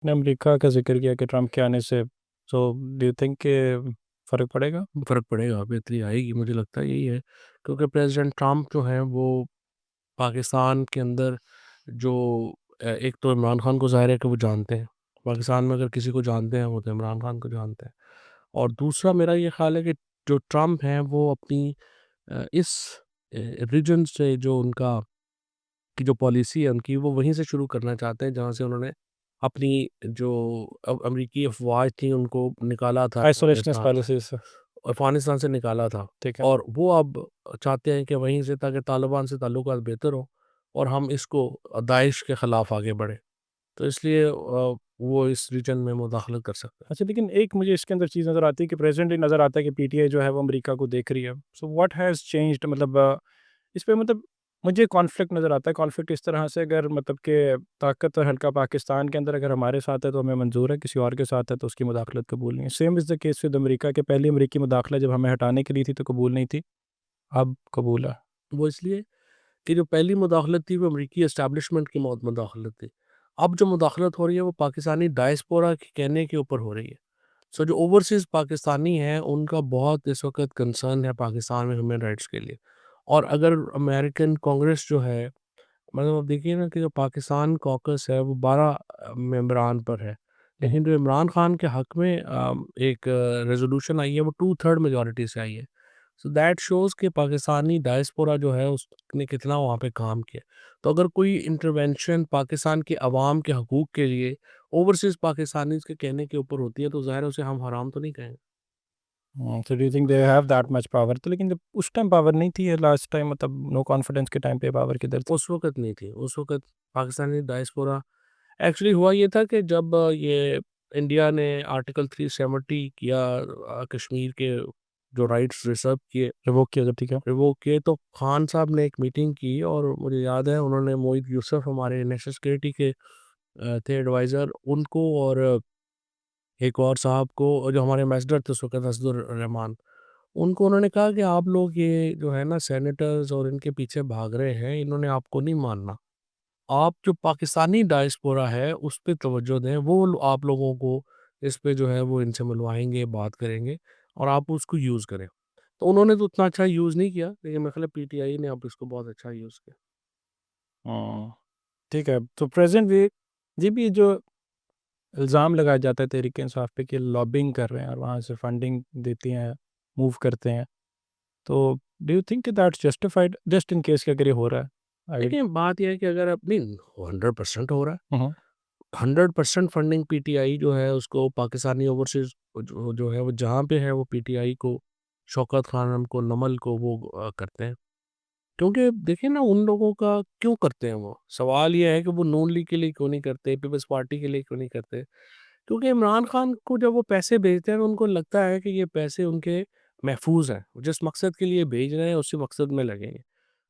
ने अमेरिका का जिक्र किया कि ट्रम्प के आने से, सो डू यू थिंक कि फ़र्क पड़ेगा? फ़र्क पड़ेगा, बेहतरी आएगी, मुझे लगता है यही है। क्योंकि प्रेसिडेंट ट्रम्प जो हैं वो पाकिस्तान के अंदर जो एक तो इमरान खान को ज़ाहिर है कि वो जानते हैं। पाकिस्तान में अगर किसी को जानते हैं वो तो इमरान खान को जानते हैं। और दूसरा मेरा ये ख़्याल है कि जो ट्रम्प हैं वो अपनी इस रीजन से जो उनका की जो पॉलिसी है उनकी, वो वहीं से शुरू करना चाहते हैं जहाँ से उन्होंने अपनी जो अमरीकी अफवाज थी उनको निकाला था आइसोलेशनिस्ट अफगानिस्तान पॉलिसी से। अफगानिस्तान से निकाला था। ठीक है। और वो अब चाहते हैं कि वहीं से, ताकि तालिबान से ताल्लुकात बेहतर हो और हम इसको दाइश के ख़िलाफ़ आगे बढ़े। तो इसलिए वो इस रीजन में मुदाखलत कर सकते हैं। अच्छा, लेकिन एक मुझे इसके अंदर चीज़ नज़र आती है कि प्रेज़ेंटली नज़र आता है कि पीटीआई जो है वो अमेरिका को देख रही है। सो व्हाट हैज़ चेंज्ड, मतलब इस पे मतलब मुझे कॉन्फ्लिक्ट नज़र आता है। कॉन्फ्लिक्ट इस तरह से, अगर मतलब कि ताकत और हल्का पाकिस्तान के अंदर अगर हमारे साथ है तो हमें मंज़ूर है, किसी और के साथ है तो उसकी मुदाखलत कबूल नहीं है। Same is the case with America के पहली अमेरिकी मुदाखलत जब हमें हटाने के लिए थी तो कबूल नहीं थी, अब कबूल है। वो इसलिए कि जो पहली मुदाखलत थी वो अमरीकी एस्टेब्लिशमेंट की मुदाखलत थी। अब जो मुदाखलत हो रही है वो पाकिस्तानी डायस्पोरा के कहने के ऊपर हो रही है। सो जो ओवरसीज़ पाकिस्तानी हैं उनका बहुत इस वक़्त कंसर्न है पाकिस्तान में ह्यूमन राइट्स के लिए। और अगर अमेरिकन कांग्रेस जो है, मतलब आप देखिए ना कि जो पाकिस्तान कॉकस है वो 12 मेंबरान पर है। हुँ, लेकिन जो इमरान खान के हक़ में एक रेज़ोल्यूशन आई है वो 2/3 मेजॉरिटी से आई है। सो दैट शोज़ कि पाकिस्तानी डायस्पोरा जो है उसने कितना वहाँ पे काम किया। तो अगर कोई इंटरवेंशन पाकिस्तान के अवाम के हकूक़ के लिए ओवरसीज़ पाकिस्तानीज़ के कहने के ऊपर होती है तो ज़ाहिर है उसे हम हराम तो नहीं कहेंगे। So do you think they have that much power? तो लेकिन जब उस टाइम पावर नहीं थी, लास्ट टाइम मतलब नो कॉन्फिडेंस के टाइम पे पावर किधर थी? उस वक़्त नहीं थी, उस वक़्त पाकिस्तानी डायस्पोरा एक्चुअली हुआ ये था कि जब ये इंडिया ने आर्टिकल 370 किया, कश्मीर के जो राइट्स रिज़र्व किए, रिवोक किया जब, ठीक है। रिवोक किए, तो खान साहब ने एक मीटिंग की और मुझे याद है उन्होंने मोहित यूसुफ हमारे नेशनल सिक्योरिटी के थे एडवाइज़र, उनको और एक और साहब को, और जो हमारे एम्बेसडर थे उस वक़्त असदुर रहमान, उनको उन्होंने कहा कि आप लोग ये जो है ना सेनेटर्स और इनके पीछे भाग रहे हैं, इन्होंने आपको नहीं मानना। आप जो पाकिस्तानी डायस्पोरा है उस पे तवज्जो दें, वो आप लोगों को इस पे जो है वो इनसे मिलवाएँगे, बात करेंगे और आप उसको यूज़ करें। तो उन्होंने तो उतना अच्छा यूज़ नहीं किया, लेकिन मेरे ख़्याल है पीटीआई ने अब इसको बहुत अच्छा यूज़ किया। हुँ, ठीक है। तो प्रेज़ेंट वे ये भी जो इल्ज़ाम लगाया जाता है तहरीक-ए-इंसाफ पे कि लॉबिंग कर रहे हैं और वहाँ से फंडिंग देती हैं, मूव करते हैं। तो do you think that's justified, just in case कि अगर ये हो रहा है? आई देखिए, बात ये है कि अगर आप नहीं 100% हो रहा है। हुँ, हुँ। 100% फंडिंग पीटीआई जो है उसको पाकिस्तानी ओवरसीज़ जो है वो जहाँ पे है वो पीटीआई को, शौकत खानम को, नमल को वो करते हैं। क्योंकि देखिए ना उन लोगों का क्यों करते हैं वो? सवाल ये है कि वो नून लीग के लिए क्यों नहीं करते, पीपल्स पार्टी के लिए क्यों नहीं करते? क्योंकि इमरान खान को जब वो पैसे भेजते हैं तो उनको लगता है कि ये पैसे उनके महफूज हैं। जिस मकसद के लिए भेज रहे हैं उसी मकसद में लगेंगे।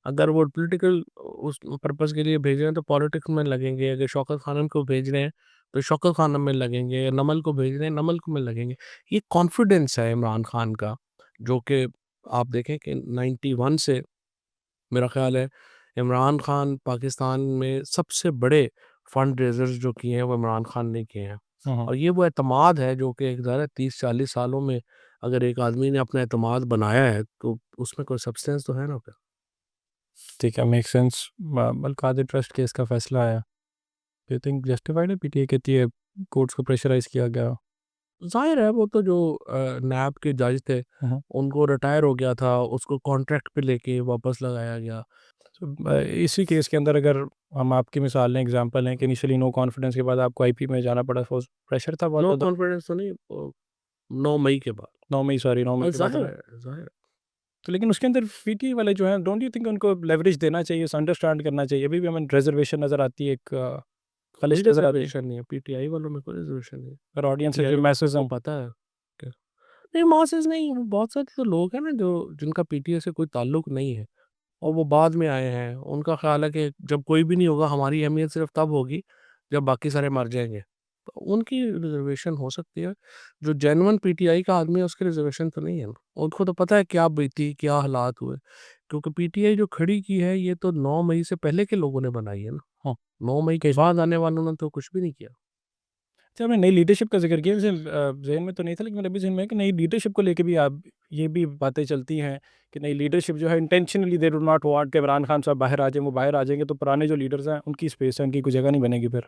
अगर वो पॉलिटिकल उस पर्पज़ के लिए भेज रहे हैं तो पॉलिटिक्स में लगेंगे। अगर शौकत खानम को भेज रहे हैं तो शौकत खानम में लगेंगे। नमल को भेज रहे हैं, नमल को में लगेंगे। ये कॉन्फिडेंस है इमरान खान का, जो कि आप देखें कि 91 से मेरा ख़्याल है इमरान खान पाकिस्तान में सबसे बड़े फंड रेज़र्स जो किए हैं वो इमरान खान ने किए हैं। हुँ, हुँ। और ये वो एतमाद है जो कि एक ज़रा 30-40 सालों में अगर एक आदमी ने अपना एतमाद बनाया है तो उसमें कोई सब्सटेंस तो है ना फिर। ठीक है, make sense. Al-Qadir trust case का फैसला आया। डू यू थिंक जस्टिफाइड है? पीटीआई कहती है कोर्ट्स को प्रेशराइज़ किया गया। ज़ाहिर है वो तो जो नैब के जज थे हुँ, हुँ। उनको रिटायर हो गया था, उसको कॉन्ट्रैक्ट पे लेके वापस लगाया गया। इसी केस के अंदर अगर हम आपकी मिसाल लें, एग्ज़ाम्पल लें कि इनिशियली नो कॉन्फिडेंस के बाद आपको आईपी में जाना पड़ा, फ़ोर्स प्रेशर था बहुत नो ज़्यादा? कॉन्फिडेंस तो नहीं 9 मई के बाद। 9 मई, सॉरी 9 मई के बाद ज़ाहिर था। है, ज़ाहिर है। तो लेकिन उसके अंदर पीटीआई वाले जो हैं, डोंट यू थिंक उनको लेवरेज देना चाहिए, अंडरस्टैंड करना चाहिए? अभी भी हमें रिज़र्वेशन नज़र आती है, एक कोई खलिश नज़र आती है। रिज़र्वेशन नहीं है, पीटीआई वालों में कोई रिज़र्वेशन नहीं है। और ऑडियंस है पीटीआई जो मैसेज को हैं। पता है क्या नहीं, मासेस नहीं, बहुत सारे तो लोग हैं ना जो जिनका पीटीआई से कोई ताल्लुक नहीं है और वो बाद में आए हैं। उनका ख़्याल है कि जब कोई भी नहीं होगा हमारी अहमियत सिर्फ़ तब होगी जब बाकी सारे मर जाएँगे। तो उनकी रिज़र्वेशन हो सकती है। जो जेन्युइन पीटीआई का आदमी है उसकी रिज़र्वेशन तो नहीं है। उनको तो पता है क्या बीती, क्या हालात हुए। क्योंकि पीटीआई जो खड़ी की है ये तो 9 मई से पहले के लोगों ने बनाई है ना। हाँ, 9 मई के कि बाद आने वालों ने तो कुछ भी नहीं किया। अच्छा, आपने नई लीडरशिप का ज़िक्र किया, वैसे ज़हन में तो नहीं था, लेकिन मेरे भी ज़हन में है कि नई लीडरशिप को लेके भी आप ये भी बातें चलती हैं कि नई लीडरशिप जो है intentionally they do not want कि इमरान खान साहब बाहर आ जाएँ, वो बाहर आ जाएँगे तो पुराने जो लीडर्स हैं उनकी स्पेस है, उनकी कोई जगह नहीं बनेगी फिर।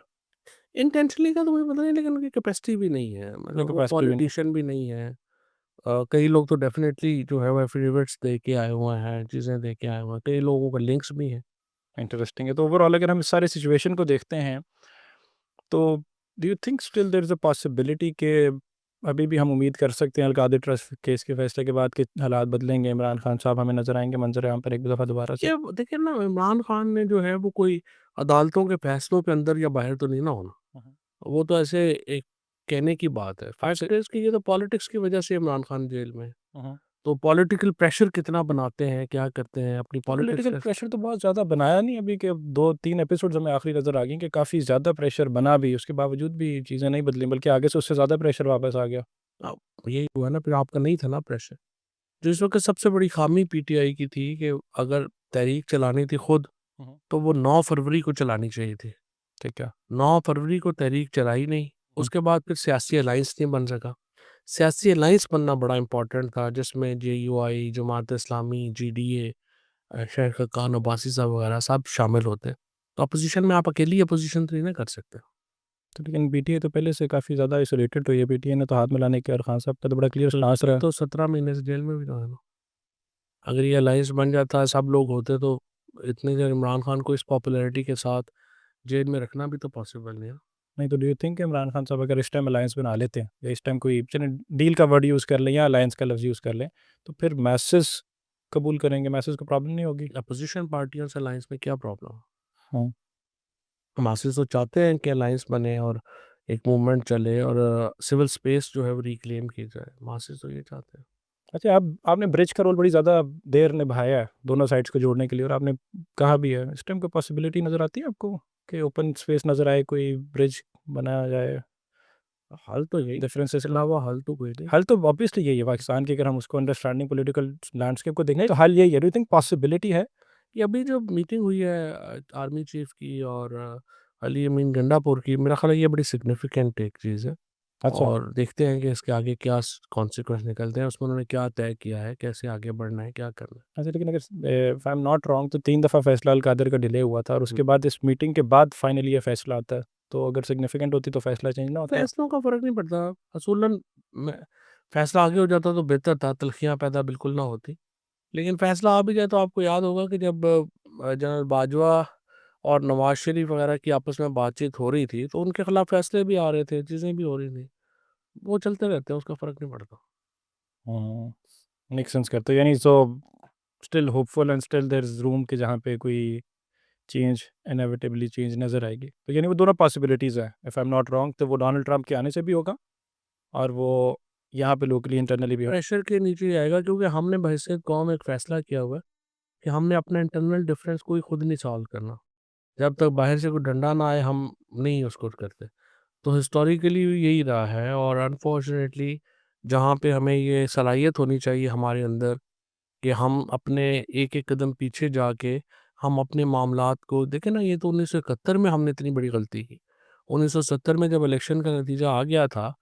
इंटेंशनली का तो मुझे पता नहीं, लेकिन उनकी कैपेसिटी भी नहीं है, उनकी मतलब वो कैपेसिटी भी नहीं। पॉलिटिशियन भी नहीं है। कई लोग तो डेफ़िनेटली जो है वो एफ़िडेविट्स दे के आए हुए हैं, चीज़ें दे के आए हुए हैं, कई लोगों का लिंक्स भी हैं। इंटरेस्टिंग है। तो ओवरऑल अगर हम इस सारे सिचुएशन को देखते हैं, तो do you think still there is a possibility कि अभी भी हम उम्मीद कर सकते हैं अल-कादिर ट्रस्ट केस के फैसले के बाद कि हालात बदलेंगे, इमरान खान साहब हमें नज़र आएँगे मंज़र-आम पर एक दफ़ा दोबारा से? ये देखिए ना, इमरान खान ने जो है वो कोई अदालतों के फैसलों के अंदर या बाहर तो नहीं ना होना। हुँ, हुँ। वो तो ऐसे एक कहने की बात है। फैक्ट इज़ कि ये तो पॉलिटिक्स की वज़ह से इमरान खान जेल में है। हुँ, हुँ। तो पॉलिटिकल प्रेशर कितना बनाते हैं, क्या करते हैं, अपनी पॉलिटिक्स पॉलिटिकल कैसे। प्रेशर तो बहुत ज़्यादा बनाया नहीं अभी के 2-3 एपिसोड्स हमें आखिरी नज़र आ गई कि काफ़ी ज़्यादा प्रेशर बना भी, उसके बावजूद भी चीज़ें नहीं बदली, बल्कि आगे से उससे ज़्यादा प्रेशर वापस आ गया। यही हुआ ना, फिर आपका नहीं था ना प्रेशर। जो इस वक़्त सबसे बड़ी ख़ामी पीटीआई की थी कि अगर तहरीक चलानी थी खुद, हुँ, हुँ। तो वो 9 फरवरी को चलानी चाहिए थी। ठीक है। 9 फरवरी को तहरीक चलाई नहीं, हुँ, उसके बाद फिर सियासी अलायंस नहीं बन सका। सियासी अलायंस बनना बड़ा इम्पोर्टेंट था, जिसमें जेयूआई, जमात इस्लामी, जीडीए, शेख हक़ान अब्बासी साहब वगैरह सब शामिल होते। तो अपोज़िशन में आप अकेली अपोज़िशन तो नहीं ना कर सकते। तो लेकिन पीटीआई तो पहले से काफ़ी ज़्यादा आइसोलेटेड रही है, पीटीआई ने तो हाथ मिलाने के और खान साहब का तो बड़ा क्लियर स्टांस रहा। तो 17 महीने से जेल में भी तो है ना। अगर ये अलायंस बन जाता, सब लोग होते, तो इतनी देर इमरान खान को इस पॉपुलैरिटी के साथ जेल में रखना भी तो पॉसिबल नहीं है। नहीं तो do you think Imran Khan साहब अगर इस टाइम अलायंस बना लेते हैं या इस टाइम कोई चलें डील का वर्ड यूज़ कर लें या अलायंस का लफ्ज़ यूज़ कर लें, तो फिर मैसेस कबूल करेंगे, मैसेस को प्रॉब्लम नहीं होगी? अपोज़िशन पार्टियों से अलायंस में क्या प्रॉब्लम है? हाँ। मासिस तो चाहते हैं कि अलायंस बने और एक मूवमेंट चले और सिविल स्पेस जो है वो रिक्लेम की जाए। मासिस तो ये चाहते हैं। अच्छा, आप आपने ब्रिज का रोल बड़ी ज़्यादा देर निभाया है, दोनों साइड्स को जोड़ने के लिए और आपने कहा भी है, इस टाइम कोई पॉसिबिलिटी नज़र आती है आपको कि ओपन स्पेस नज़र आए, कोई ब्रिज बनाया जाए हल तो यही, डिफरेंसेस इसके को? अलावा हल तो कोई नहीं। हल तो ऑब्वियसली यही है पाकिस्तान की, अगर हम उसको अंडरस्टैंडिंग पॉलिटिकल लैंडस्केप को देखें तो हल यही है। डू यू थिंक पॉसिबिलिटी है? ये अभी जो मीटिंग हुई है आर्मी चीफ की और अली अमीन गंडापुर की, मेरा ख़्याल है ये बड़ी सिग्निफिकेंट एक चीज़ है। अच्छा। और देखते हैं कि इसके आगे क्या कॉन्सिक्वेंस निकलते हैं, उसमें उन्होंने क्या तय किया है, कैसे आगे बढ़ना है, क्या करना है। अच्छा, लेकिन अगर if I am not wrong तो 3 दफ़ा फैसला अल-कादर का डिले हुआ था और हुँ। उसके बाद इस मीटिंग के बाद फाइनली ये फैसला आता है। तो अगर सिग्निफिकेंट होती तो फैसला चेंज ना होता? फैसलों का फ़र्क नहीं पड़ता। असूलन में फैसला आगे हो जाता तो बेहतर था, तल्ख़ियाँ पैदा बिल्कुल ना होती। लेकिन फैसला आ भी जाए तो आपको याद होगा कि जब जनरल बाजवा और नवाज़ शरीफ वगैरह की आपस में बातचीत हो रही थी, तो उनके खिलाफ फैसले भी आ रहे थे, चीज़ें भी हो रही थी। वो चलते रहते हैं, उसका फ़र्क नहीं पड़ता। हुँ, मेक सेंस करता है, यानी so still hopeful and still there is room कि जहाँ पे कोई चेंज इनेविटेबली चेंज नज़र आएगी। तो यानी वो दोनों पॉसिबिलिटीज़ हैं, if I am not wrong तो वो डोनाल्ड ट्रंप के आने से भी होगा और वो यहाँ पे लोकली इंटरनली भी हो। प्रेशर के नीचे ही आएगा, क्योंकि हमने बहैसियत कौम एक फ़ैसला किया हुआ है कि हमने अपना इंटरनल डिफरेंस कोई खुद नहीं सॉल्व करना। जब तक बाहर से कोई डंडा ना आए, हम नहीं उसको करते। तो हिस्टोरिकली यही रहा है और अनफॉर्चुनेटली जहाँ पे हमें ये सलाहियत होनी चाहिए हमारे अंदर कि हम अपने एक-एक कदम पीछे जाके हम अपने मामलात को देखें ना, ये तो 1971 में हमने इतनी बड़ी गलती की। 1970 में जब इलेक्शन का नतीजा आ गया था